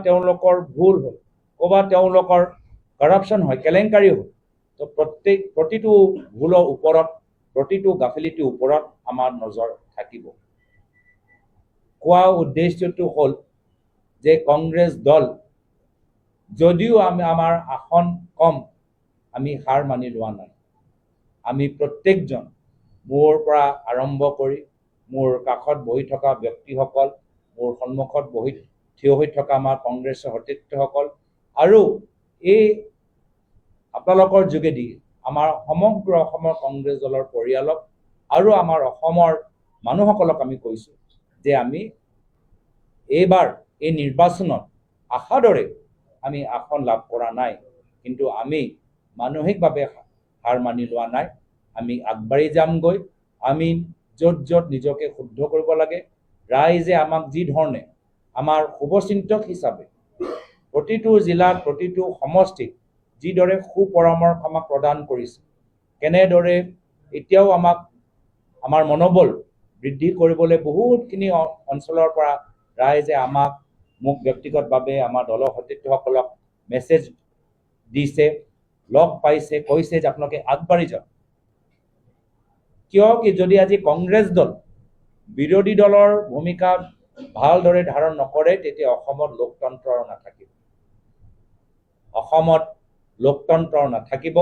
তেওঁলোকৰ ভুল হ'ল, ক'ৰবাত তেওঁলোকৰ কৰাপশ্যন হয়, কেলেংকাৰী হ'ল। তো প্ৰতিটো ভুলৰ ওপৰত, প্ৰতিটো গাফিলতিৰ ওপৰত আমাৰ নজৰ থাকিব। কোৱা উদ্দেশ্যটো হ'ল যে কংগ্ৰেছ দল যদিও আমাৰ আসন কম, আমি হাৰ মানি লোৱা নাই। আমি প্ৰত্যেকজন, মোৰ পৰা আৰম্ভ কৰি মোৰ কাষত বহি থকা ব্যক্তিসকল, মোৰ সন্মুখত থিয় হৈ থকা আমাৰ কংগ্ৰেছৰ সতীৰ্থসকল, আৰু এই আপোনালোকৰ যোগেদি আমাৰ সমগ্ৰ অসমৰ কংগ্ৰেছ দলৰ পৰিয়ালক আৰু আমাৰ অসমৰ মানুহসকলক আমি কৈছোঁ যে আমি এইবাৰ এই নিৰ্বাচনত আশাৰ আমি আসন লাভ কৰা নাই, কিন্তু আমি মানসিকভাৱে হাৰ মানি লোৱা নাই। আমি আগবাঢ়ি যামগৈ। আমি য'ত য'ত নিজকে শুদ্ধ কৰিব লাগে, ৰাইজে আমাক যি ধৰণে আমাৰ শুভচিন্তক হিচাপে প্ৰতিটো জিলাত, প্ৰতিটো সমষ্টিত যিদৰে সুপৰামৰ্শ আমাক প্ৰদান কৰিছে, কেনেদৰে এতিয়াও আমাৰ মনোবল বৃদ্ধি কৰিবলৈ বহুতখিনি অঞ্চলৰ পৰা ৰাইজে মোক ব্যক্তিগতভাৱে আমাৰ দলৰ সতীৰ্থসকলক মেছেজ দিছে, লগ পাইছে, কৈছে যে আপোনালোকে আগবাঢ়ি যাওক। কিয় কি যদি আজি কংগ্ৰেছ দল বিৰোধী দলৰ ভূমিকা ভালদৰে ধাৰণ নকৰে, তেতিয়া অসমত লোকতন্ত্ৰ নাথাকিব। অসমত লোকতন্ত্ৰ নাথাকিব।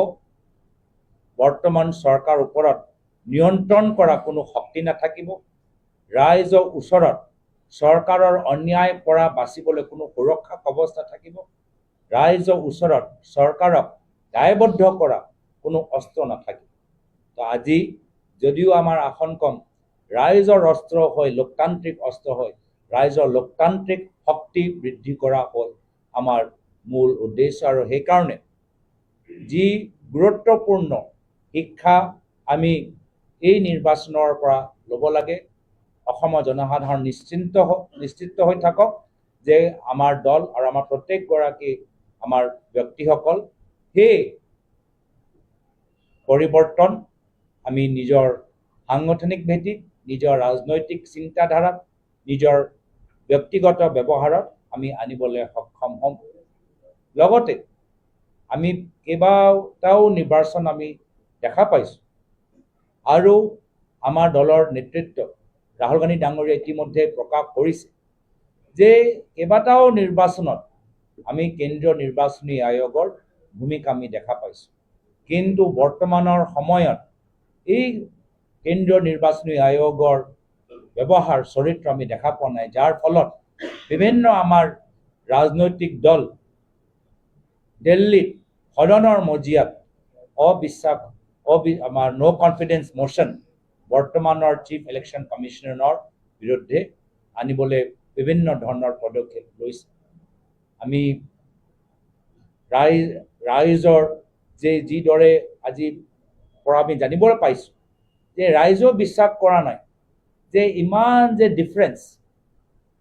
বৰ্তমান চৰকাৰৰ ওপৰত নিয়ন্ত্ৰণ কৰা কোনো শক্তি নাথাকিব। ৰাইজৰ ওচৰত চৰকাৰৰ অন্যায়ৰ পৰা বাচিবলৈ কোনো সুৰক্ষা কৱচ নাথাকিব। ৰাইজৰ ওচৰত চৰকাৰক দায়বদ্ধ কৰা কোনো অস্ত্ৰ নাথাকিব। তো আজি যদিও আমাৰ আসন কম, ৰাইজৰ অস্ত্ৰ হৈ, লোকতান্ত্ৰিক অস্ত্ৰ হৈ ৰাইজৰ লোকতান্ত্ৰিক শক্তি বৃদ্ধি কৰা হ'ল আমাৰ মূল উদ্দেশ্য। আৰু সেইকাৰণে যি গুৰুত্বপূৰ্ণ শিক্ষা আমি এই নিৰ্বাচনৰ পৰা ল'ব লাগে, অসমৰ জনসাধাৰণ নিশ্চিত হৈ থাকক যে আমাৰ দল আৰু আমাৰ প্ৰত্যেকগৰাকী আমাৰ ব্যক্তিসকল সেই পৰিৱৰ্তন আমি নিজৰ সাংগঠনিক ভেটিত, নিজৰ ৰাজনৈতিক চিন্তাধাৰাত, নিজৰ ব্যক্তিগত ব্যৱহাৰত আমি আনিবলৈ সক্ষম হ'ম। লগতে আমি কেইবাটাও নিৰ্বাচন আমি দেখা পাইছোঁ, আৰু আমাৰ দলৰ নেতৃত্ব ৰাহুল গান্ধী ডাঙৰীয়াই ইতিমধ্যে প্ৰকাশ কৰিছে যে কেইবাটাও নিৰ্বাচনত আমি কেন্দ্ৰীয় নিৰ্বাচনী আয়োগৰ ভূমিকা আমি দেখা পাইছোঁ, কিন্তু বৰ্তমানৰ সময়ত এই কেন্দ্ৰীয় নিৰ্বাচনী আয়োগৰ ব্যৱহাৰ চৰিত্ৰ আমি দেখা পোৱা নাই, যাৰ ফলত বিভিন্ন আমাৰ ৰাজনৈতিক দল দিল্লীত সদনৰ মজিয়াত আমাৰ নো কনফিডেন্স মশ্যন বৰ্তমানৰ চিফ ইলেকশ্যন কমিশ্যনাৰৰ বিৰুদ্ধে আনিবলৈ বিভিন্ন ধৰণৰ পদক্ষেপ লৈছে। আমি ৰাইজৰ যিদৰে আজিৰ পৰা আমি জানিবলৈ পাইছোঁ যে ৰাইজেও বিশ্বাস কৰা নাই যে ইমান যে ডিফাৰেঞ্চ,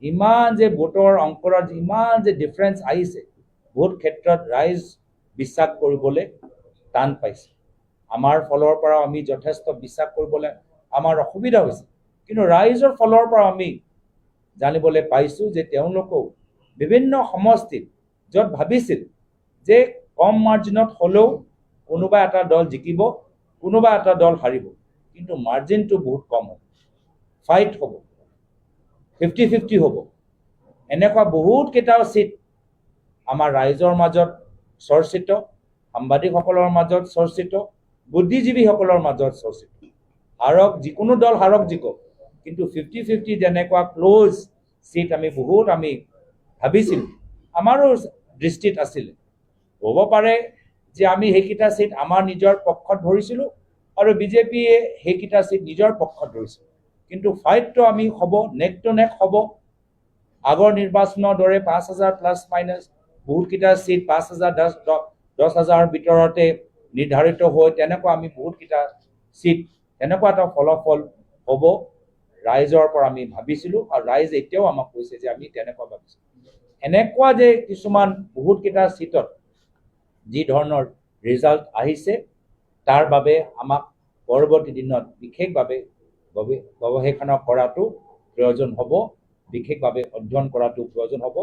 ইমান যে ভোটৰ অংকৰত ইমান যে ডিফাৰেঞ্চ আহিছে, বহুত ক্ষেত্ৰত ৰাইজ বিশ্বাস কৰিবলৈ টান পাইছে। আমাৰ ফালৰ পৰা আমি যথেষ্ট বিশ্বাস কৰিবলৈ আমাৰ অসুবিধা হৈছে, কিন্তু ৰাইজৰ ফালৰ পৰা আমি জানিবলৈ পাইছোঁ যে তেওঁলোকেও বিভিন্ন সমষ্টিত য'ত ভাবিছিল যে কম মাৰ্জিনত হ'লেও কোনোবা এটা দল জিকিব, কোনোবা এটা দল হাৰিব, কিন্তু মাৰ্জিনটো বহুত কম হ'ব, ফাইট হ'ব, 50-50 হ'ব। এনেকুৱা বহুত কেইটা চিট আমাৰ ৰাইজৰ মাজত চৰ্চিত, সাংবাদিকসকলৰ মাজত চৰ্চিত, বুদ্ধিজীৱীসকলৰ মাজত চৰ্চিত। যিকোনো দল হাৰক জিকক, কিন্তু 50-50 যেনেকুৱা ক্ল'জ চিট আমি ভাবিছিলোঁ, আমাৰো দৃষ্টিত আছিলে। হ'ব পাৰে যে আমি সেইকেইটা চিট আমাৰ নিজৰ পক্ষত ধৰিছিলোঁ আৰু বিজেপিয়ে সেইকেইটা চিট নিজৰ পক্ষত ধৰিছিল, কিন্তু ফাইটটো আমি হ'ব, নেক টু নেক হ'ব। আগৰ নিৰ্বাচনৰ দৰে 5,000 প্লাছ মাইনাছ বহুতকেইটা চিট 5,000-10,000 ভিতৰতে নিৰ্ধাৰিত হৈ তেনেকুৱা আমি বহুতকেইটা চিট, তেনেকুৱা এটা ফলাফল হ'ব ৰাইজৰ পৰা আমি ভাবিছিলোঁ, আৰু ৰাইজে এতিয়াও আমাক কৈছে যে আমি তেনেকুৱা ভাবিছিলোঁ। এনেকুৱা যে কিছুমান বহুতকেইটা চিটত যি ধৰণৰ ৰিজাল্ট আহিছে, তাৰ বাবে আমাক পৰৱৰ্তী দিনত বিশেষভাৱে গৱেষণা কৰাটো প্ৰয়োজন হ'ব, বিশেষভাৱে অধ্যয়ন কৰাটো প্ৰয়োজন হ'ব।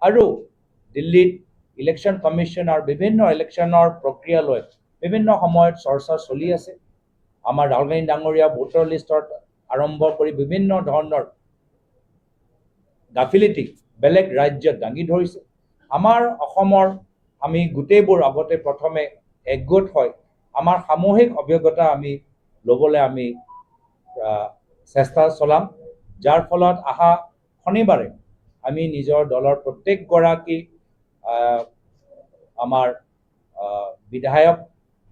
আৰু দিল্লীত ইলেকশ্যন কমিশ্যন আৰু বিভিন্ন ইলেকশ্যনৰ প্ৰক্ৰিয়া লৈ বিভিন্ন সময়ত চৰ্চা চলি আছে। আমাৰ ৰাহুল গান্ধী ডাঙৰীয়া ভোটাৰ লিষ্টত আৰম্ভ কৰি বিভিন্ন ধৰণৰ গাফিলতি বেলেগ ৰাজ্যত দাঙি ধৰিছে। আমাৰ অসমৰ আমি গোটেইবোৰ আগতে প্ৰথমে একগোট হয় আমাৰ সামূহিক অভিজ্ঞতা আমি ল'বলৈ আমি চেষ্টা চলাম, যাৰ ফলত অহা শনিবাৰে আমি নিজৰ দলৰ প্ৰত্যেকগৰাকী আমাৰ বিধায়ক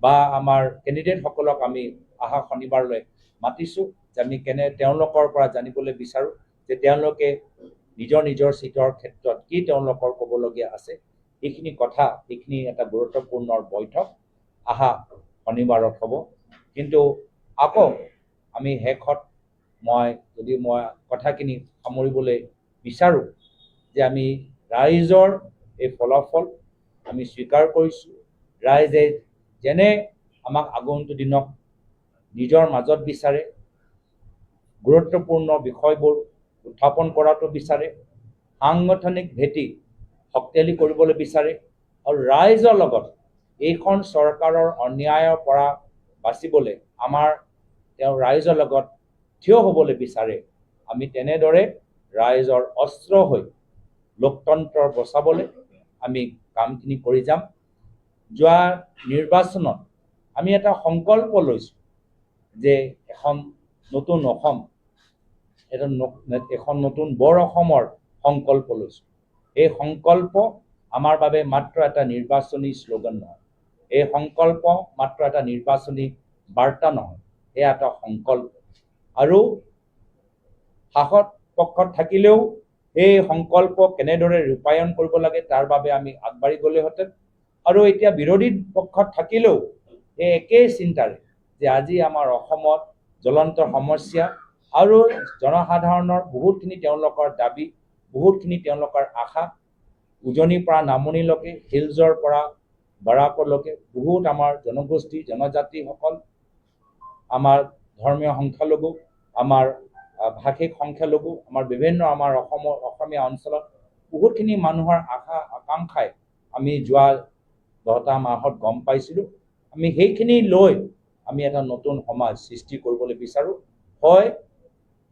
বা আমাৰ কেণ্ডিডেটসকলক আমি অহা শনিবাৰলৈ মাতিছোঁ, যে আমি তেওঁলোকৰ পৰা জানিবলৈ বিচাৰোঁ যে তেওঁলোকে নিজৰ নিজৰ চিটৰ ক্ষেত্ৰত কি তেওঁলোকৰ ক'বলগীয়া আছে। এইখিনি কথা, এইখিনি এটা গুৰুত্বপূৰ্ণ বৈঠক অহা শনিবাৰত হ'ব। কিন্তু আকৌ আমি শেষত মই কথাখিনি সামৰিবলৈ বিচাৰোঁ যে আমি ৰাইজৰ এই ফলাফল আমি স্বীকাৰ কৰিছোঁ। ৰাইজে যেনে আমাক আগন্তুক দিনক নিজৰ মাজত বিচাৰে, গুৰুত্বপূৰ্ণ বিষয়বোৰ উত্থাপন কৰাটো বিচাৰে, সাংগঠনিক ভেটি শক্তিশালী কৰিবলৈ বিচাৰে আৰু ৰাইজৰ লগত এইখন চৰকাৰৰ অন্যায়ৰ পৰা বাচিবলৈ তেওঁ ৰাইজৰ লগত থিয় হ'বলৈ বিচাৰে। আমি তেনেদৰে ৰাইজৰ অস্ত্ৰ হৈ লোকতন্ত্ৰ বচাবলৈ আমি কামখিনি কৰি যাম। যোৱা নিৰ্বাচনত আমি এটা সংকল্প লৈছোঁ যে এখন নতুন অসম, এখন নতুন বৰ অসমৰ সংকল্প লৈছোঁ। এই সংকল্প আমাৰ বাবে মাত্ৰ এটা নিৰ্বাচনী শ্লোগান নহয়, এই সংকল্প মাত্ৰ এটা নিৰ্বাচনী বাৰ্তা নহয়, এয়া এটা সংকল্প। আৰু শাসক পক্ষত থাকিলেও এই সংকল্প কেনেদৰে ৰূপায়ণ কৰিব লাগে তাৰ বাবে আমি আগবাঢ়ি গ'লোহেঁতেন। আৰু এতিয়া বিৰোধী পক্ষত থাকিলেও এই একেই চিন্তাৰে যে আজি আমাৰ অসমত জ্বলন্ত সমস্যা আৰু জনসাধাৰণৰ বহুতখিনি তেওঁলোকৰ দাবী, বহুতখিনি তেওঁলোকৰ আশা, উজনিৰ পৰা নামনিলৈকে, হিলছৰ পৰা বাৰাকলৈকে বহুত আমাৰ জনগোষ্ঠী জনজাতিসকল, আমাৰ ধৰ্মীয় সংখ্যালঘু, আমাৰ ভাষিক সংখ্যালঘু, আমাৰ বিভিন্ন আমাৰ অসমীয়া অঞ্চলত বহুতখিনি মানুহৰ আশা আকাংক্ষাই আমি যোৱা 10টা মাহত গম পাইছিলোঁ। আমি সেইখিনি লৈ আমি এটা নতুন সমাজ সৃষ্টি কৰিবলৈ বিচাৰোঁ। হয়,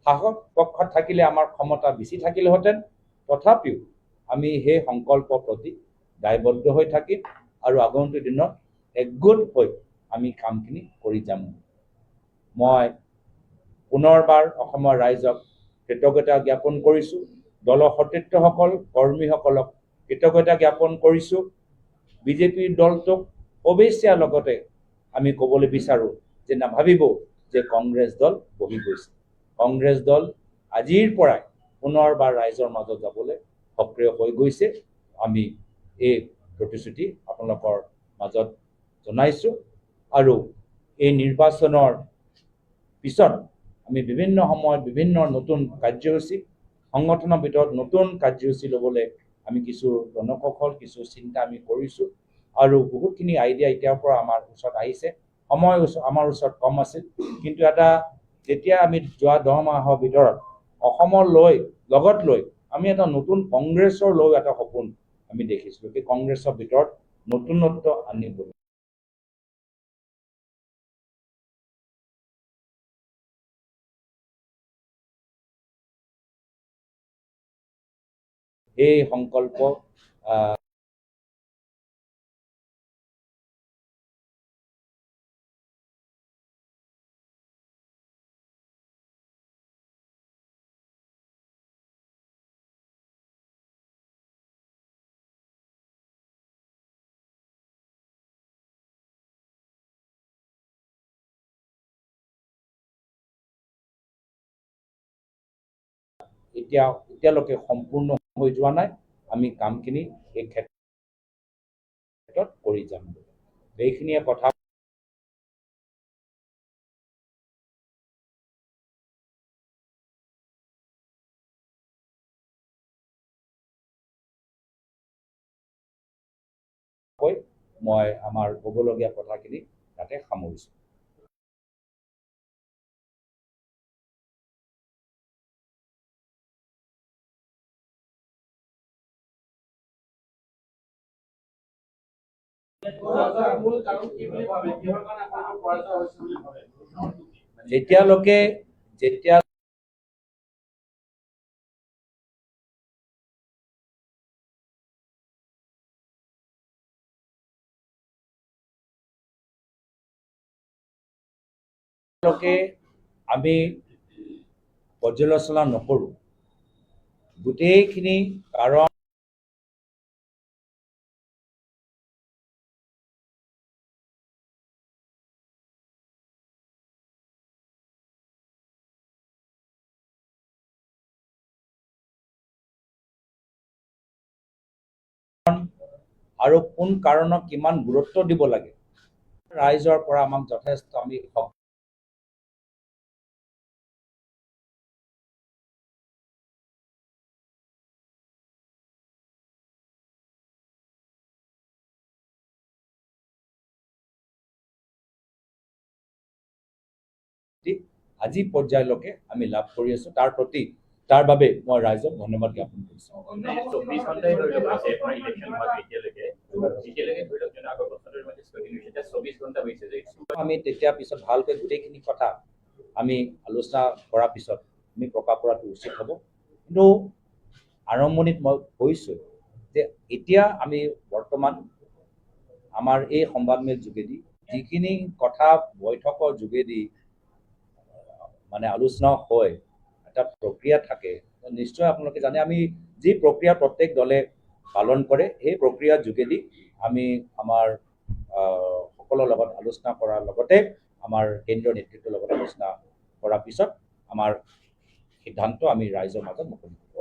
শাসক পক্ষত থাকিলে আমাৰ ক্ষমতা বেছি থাকিলেহেঁতেন, তথাপিও আমি সেই সংকল্পৰ প্ৰতি দায়বদ্ধ হৈ থাকিম আৰু আগন্তুক দিনত একগোট হৈ আমি কামখিনি কৰি যাম। মই পুনৰবাৰ অসমৰ ৰাইজক কৃতজ্ঞতা জ্ঞাপন কৰিছোঁ, দলৰ সতীৰ্থসকল কৰ্মীসকলক কৃতজ্ঞতা জ্ঞাপন কৰিছোঁ। বিজেপিৰ দলটোক শুভেচ্ছাৰ লগতে আমি ক'বলৈ বিচাৰোঁ যে নাভাবিব যে কংগ্ৰেছ দল বহি গৈছে। কংগ্ৰেছ দল আজিৰ পৰাই পুনৰবাৰ ৰাইজৰ মাজত যাবলৈ সক্ৰিয় হৈ গৈছে। আমি এই প্ৰতিশ্ৰুতি আপোনালোকৰ মাজত জনাইছোঁ আৰু এই নিৰ্বাচনৰ পিছত আমি বিভিন্ন সময়ত বিভিন্ন নতুন কাৰ্যসূচী, সংগঠনৰ ভিতৰত নতুন কাৰ্যসূচী ল'বলৈ আমি কিছু জনকৌশল, কিছু চিন্তা আমি কৰিছোঁ আৰু বহুতখিনি আইডিয়া এতিয়াৰ পৰা আমাৰ ওচৰত আহিছে। সময় আমাৰ ওচৰত কম আছিল, কিন্তু যেতিয়া আমি যোৱা 10 মাহৰ ভিতৰত অসমৰ লগত লৈ আমি এটা নতুন কংগ্ৰেছৰ লৈ এটা সপোন আমি দেখিছিলোঁ। সেই কংগ্ৰেছৰ ভিতৰত নতুনত্ব আনিবলৈ এই সংকল্প এতিয়ালৈকে সম্পূৰ্ণ হৈ যোৱা নাই। আমি কামখিনি এই ক্ষেত্ৰত কৰি যাম। এইখিনিয়ে কথা। মই আমাৰ ক'বলগীয়া কথাখিনি তাতে সামৰিছোঁ। যেতিয়ালৈকে যেতিয়া আমি পৰ্যালোচনা নকৰোঁ, গোটেইখিনি কাৰণ আৰু কোন কাৰণক কিমান গুৰুত্ব দিব লাগে, ৰাইজৰ পৰা আমাক যথেষ্ট আমি আজি পৰ্যায়লৈকে আমি লাভ কৰি আছো। তাৰ বাবে মই ৰাইজক ধন্যবাদ জ্ঞাপন কৰিছোঁ। আমি তেতিয়া পিছত ভালকৈ গোটেইখিনি কথা আমি আলোচনা কৰাৰ পিছত আমি প্ৰকাশ কৰাটো উচিত হ'ব। কিন্তু আৰম্ভণিত মই কৈছোঁ যে এতিয়া আমি বৰ্তমান আমাৰ এই সংবাদমেল যোগেদি যিখিনি কথা বৈঠকৰ যোগেদি মানে আলোচনা হয়, এটা প্ৰক্ৰিয়া থাকে, নিশ্চয় আপোনালোকে জানে আমি যি প্ৰক্ৰিয়া প্ৰত্যেক দলে পালন কৰে, সেই প্ৰক্ৰিয়াৰ যোগেদি আমি আমাৰ সকলৰ লগত আলোচনা কৰাৰ লগতে আমাৰ কেন্দ্ৰীয় নেতৃত্বৰ লগত আলোচনা কৰাৰ পিছত আমাৰ সিদ্ধান্ত আমি ৰাইজৰ মাজত মুকলি কৰোঁ।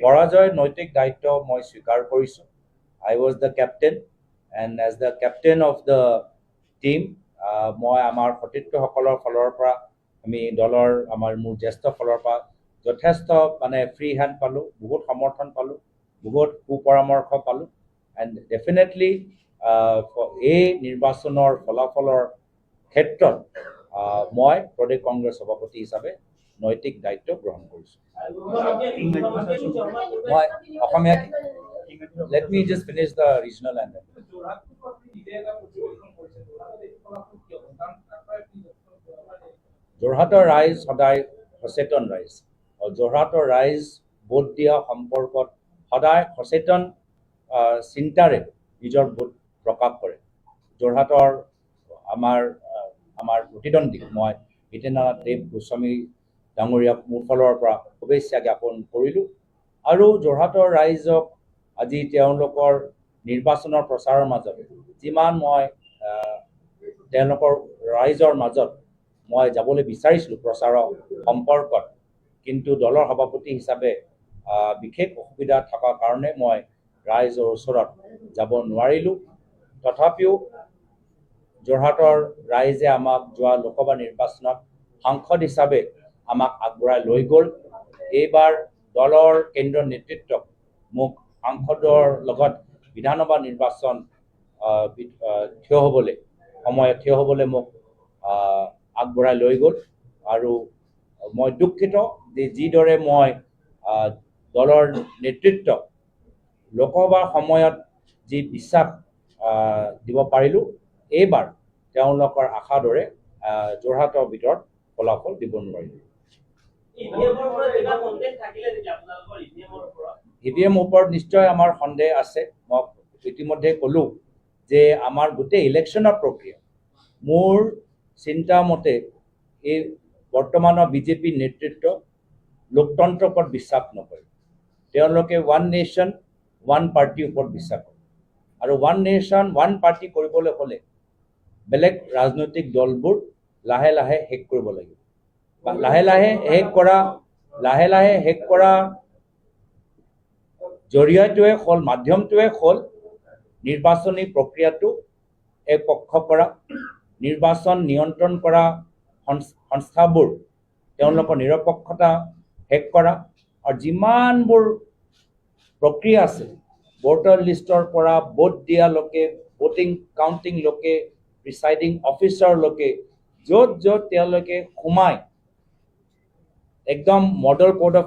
পৰাজয়ৰ নৈতিক দায়িত্ব মই স্বীকাৰ কৰিছোঁ। I was the captain, and as the captain of the team, মই আমাৰ সতীৰ্থসকলৰ ফালৰ পৰা আমি দলৰ মোৰ জ্যেষ্ঠ ফালৰ পৰা যথেষ্ট মানে ফ্ৰী হেণ্ড পালোঁ, বহুত সমৰ্থন পালোঁ, বহুত সুপৰামৰ্শ পালোঁ। এণ্ড ডেফিনেটলি এই নিৰ্বাচনৰ ফলাফলৰ ক্ষেত্ৰত মই প্ৰদেশ কংগ্ৰেছ সভাপতি হিচাপে নৈতিক দায়িত্ব গ্ৰহণ কৰিছোঁ। মই অসমীয়া Let me just finish the regional and যোৰহাটৰ ৰাইজ সদায় সচেতন ৰাইজ, আৰু যোৰহাটৰ ৰাইজ ভোট দিয়া সম্পৰ্কত সদায় সচেতন চিন্তাৰে নিজৰ ভোট প্ৰকাশ কৰে। যোৰহাটৰ আমাৰ প্ৰতিদ্বন্দ্বীক মই হিতেন্দ্ৰনাথ দেৱ গোস্বামী ডাঙৰীয়াক মোৰ ফালৰ পৰা শুভেচ্ছা জ্ঞাপন কৰিলোঁ। আৰু যোৰহাটৰ ৰাইজক আজি তেওঁলোকৰ নিৰ্বাচনৰ প্ৰচাৰৰ মাজত যিমান মই তেওঁলোকৰ ৰাইজৰ মাজত মই যাবলৈ বিচাৰিছিলোঁ প্ৰচাৰৰ সম্পৰ্কত, কিন্তু দলৰ সভাপতি হিচাপে বিশেষ অসুবিধা থকাৰ কাৰণে মই ৰাইজৰ ওচৰত যাব নোৱাৰিলোঁ। তথাপিও যোৰহাটৰ ৰাইজে আমাক যোৱা লোকসভা নিৰ্বাচনত সাংসদ হিচাপে আমাক আগবঢ়াই লৈ গ'ল। এইবাৰ দলৰ কেন্দ্ৰীয় নেতৃত্বক মোক সাংসদৰ লগত বিধানসভা নিৰ্বাচন থিয় হ'বলৈ মোক আগবঢ়াই লৈ গ'ল। আৰু মই দুঃখিত যে যিদৰে মই দলৰ নেতৃত্বক লোকসভাৰ সময়ত যি বিশ্বাস দিব পাৰিলোঁ, এইবাৰ তেওঁলোকৰ আশাৰ দৰে যোৰহাটৰ ভিতৰত ফলাফল দিব নোৱাৰিলোঁ। EVM ওপৰত নিশ্চয় আমাৰ সন্দেহ আছে। মই ইতিমধ্যে ক'লোঁ যে আমাৰ গোটেই ইলেকশ্যনৰ প্ৰক্ৰিয়া মোৰ চিন্তা মতে এই বৰ্তমানৰ বিজেপি নেতৃত্ব লোকতন্ত্ৰৰ ওপৰত বিশ্বাস নকৰে। তেওঁলোকে ওৱান নেশ্যন ওৱান পাৰ্টিৰ ওপৰত বিশ্বাস কৰে, আৰু ওৱান নেশ্যন ওৱান পাৰ্টি কৰিবলৈ হ'লে বেলেগ ৰাজনৈতিক দলবোৰ লাহে লাহে শেষ কৰিব লাগিব। লাহে লাহে শেষ কৰা জৰিয়টোৱে হ'ল, মাধ্যমটোৱে হ'ল নিৰ্বাচনী প্ৰক্ৰিয়াটো একপক্ষ কৰা, নিৰ্বাচন নিয়ন্ত্ৰণ কৰা সংস্থাবোৰ তেওঁলোকৰ নিৰপেক্ষতা শেষ কৰা, আৰু যিমানবোৰ প্ৰক্ৰিয়া আছে ভোটাৰ লিষ্টৰ পৰা ভোট দিয়ালৈকে, ভোটিং কাউণ্টিংলৈকে, প্ৰিচাইডিং অফিচাৰলৈকে, য'ত য'ত তেওঁলোকে সোমাই একদম মডেল কোড অফ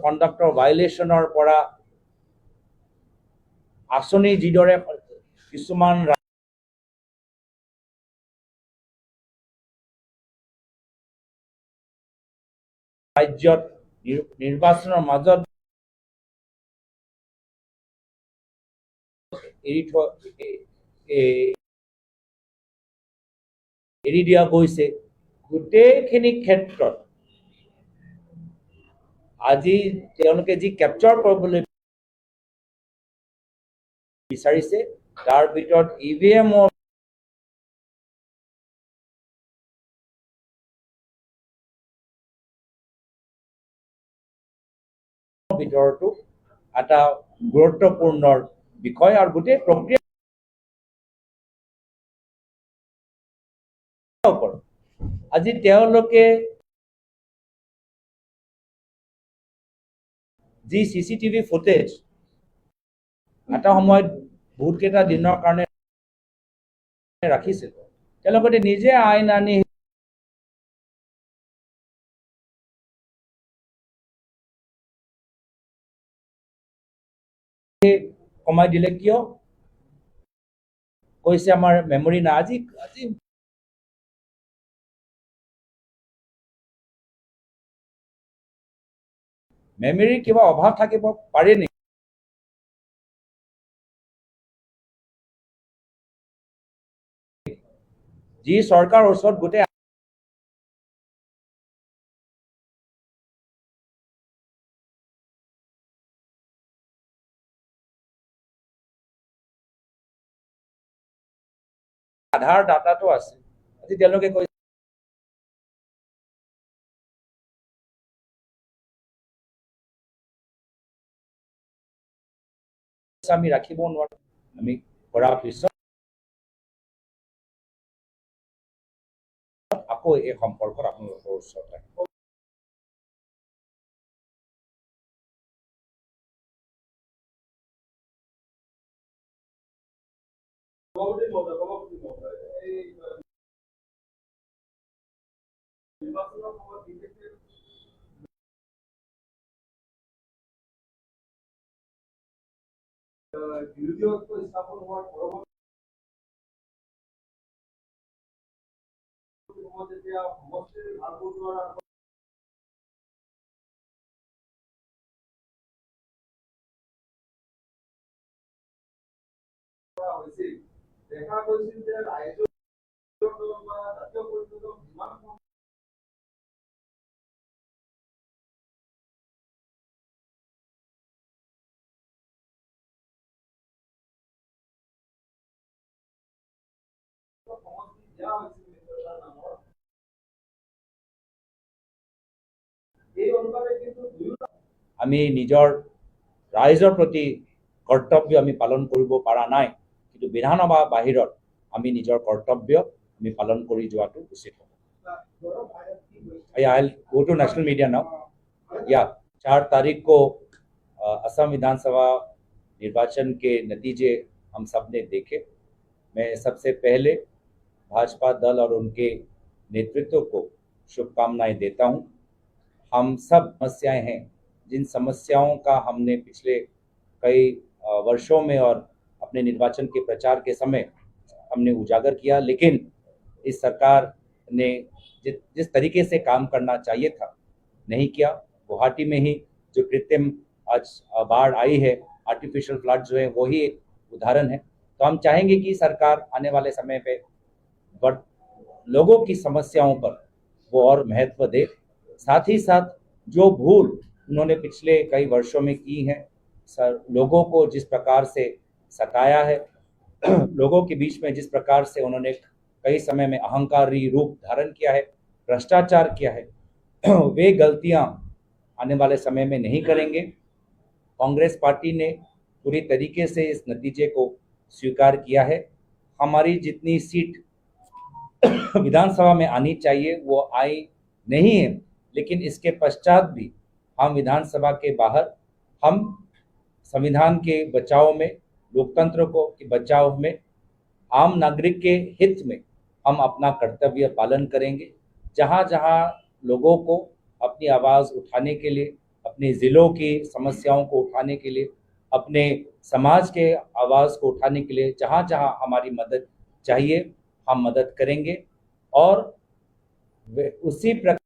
কণ্ডাক্টৰ ভাইলেশ্যনৰ পৰা আঁচনি যিদৰে কিছুমান ৰাজ্যত নিৰ্বাচনৰ মাজত এৰি দিয়া গৈছে, গোটেইখিনি ক্ষেত্ৰত আজি তেওঁলোকে যি কেপচাৰ কৰিবলৈ বিচাৰিছে তাৰ ভিতৰত ইভিএমৰ ভিতৰতো এটা গুৰুত্বপূৰ্ণ বিষয় আৰু গোটেই প্ৰক্ৰিয়া আজি তেওঁলোকে যি CCTV ফুটেজ এটা সময়ত বহুত কেইটা দিনৰ কাৰণে ৰাখিছিল, তেওঁলোকে নিজে আইন আনি কমাই দিলে। কিয় কৈছে আমাৰ মেমৰি নাই। আজি মেমৰিৰ কিবা অভাৱ থাকিব পাৰে নেকি? যি চৰকাৰৰ ওচৰত গোটেই আধাৰ ডাটাটো আছে, আজি তেওঁলোকে কৈছে আমি ৰাখিব নোৱাৰো। আমি কৰাৰ পিছত আকৌ এই সম্পৰ্কত আপোনালোকৰ ওচৰত আহিব। বিৰোধীত্ব স্থাপন হোৱাৰ পৰৱৰ্তী যেতিয়া সমষ্টিৰ ভাগ বতৰা হৈছিল, দেখা গৈছিল যে ৰাইজৰ বা জাতীয় পৰিষদৰ যিমান আমি নিজৰ ৰাইজৰ প্ৰতি কৰ্তব্য আমি পালন কৰিব পৰা নাই, কিন্তু বিধানসভা বাহিৰত আমি নিজৰ কৰ্তব্য আমি পালন কৰি যোৱাটো উচিত হ'ব। I'll go to national media now. Yeah, 4 तारीख को असम विधानसभा निर्वाचन के नतीजे हम सब ने देखे। मैं सबसे पहले भाजपा दल और उनके नेतृत्व को शुभकामनाएं देता हूं। हम सब समस्याएं हैं, जिन समस्याओं का हमने पिछले कई वर्षों में और अपने निर्वाचन के प्रचार के समय हमने उजागर किया, लेकिन इस सरकार ने जिस तरीके से काम करना चाहिए था नहीं किया। गुवाहाटी में ही जो कृत्रिम आज बाढ़ आई है, आर्टिफिशियल फ्लड जो है, वही एक उदाहरण है। तो हम चाहेंगे कि सरकार आने वाले समय पे लोगों की समस्याओं पर वो और महत्व दे। साथ ही साथ जो भूल उन्होंने पिछले कई वर्षों में की है, लोगों को जिस प्रकार से सताया है, लोगों के बीच में जिस प्रकार से उन्होंने कई समय में अहंकारी रूप धारण किया है, भ्रष्टाचार किया है, वे गलतियां आने वाले समय में नहीं करेंगे। कांग्रेस पार्टी ने पूरी तरीके से इस नतीजे को स्वीकार किया है। हमारी जितनी सीट विधानसभा में आनी चाहिए वो आई नहीं है, लेकिन इसके पश्चात भी हम विधानसभा के बाहर हम संविधान के बचाव में, लोकतंत्र को के बचाव में, आम नागरिक के हित में हम अपना कर्तव्य पालन करेंगे। जहाँ जहाँ लोगों को अपनी आवाज़ उठाने के लिए, अपने ज़िलों की समस्याओं को उठाने के लिए, अपने समाज के आवाज़ को उठाने के लिए जहाँ जहाँ हमारी मदद चाहिए हम मदद करेंगे और उसी प्रकार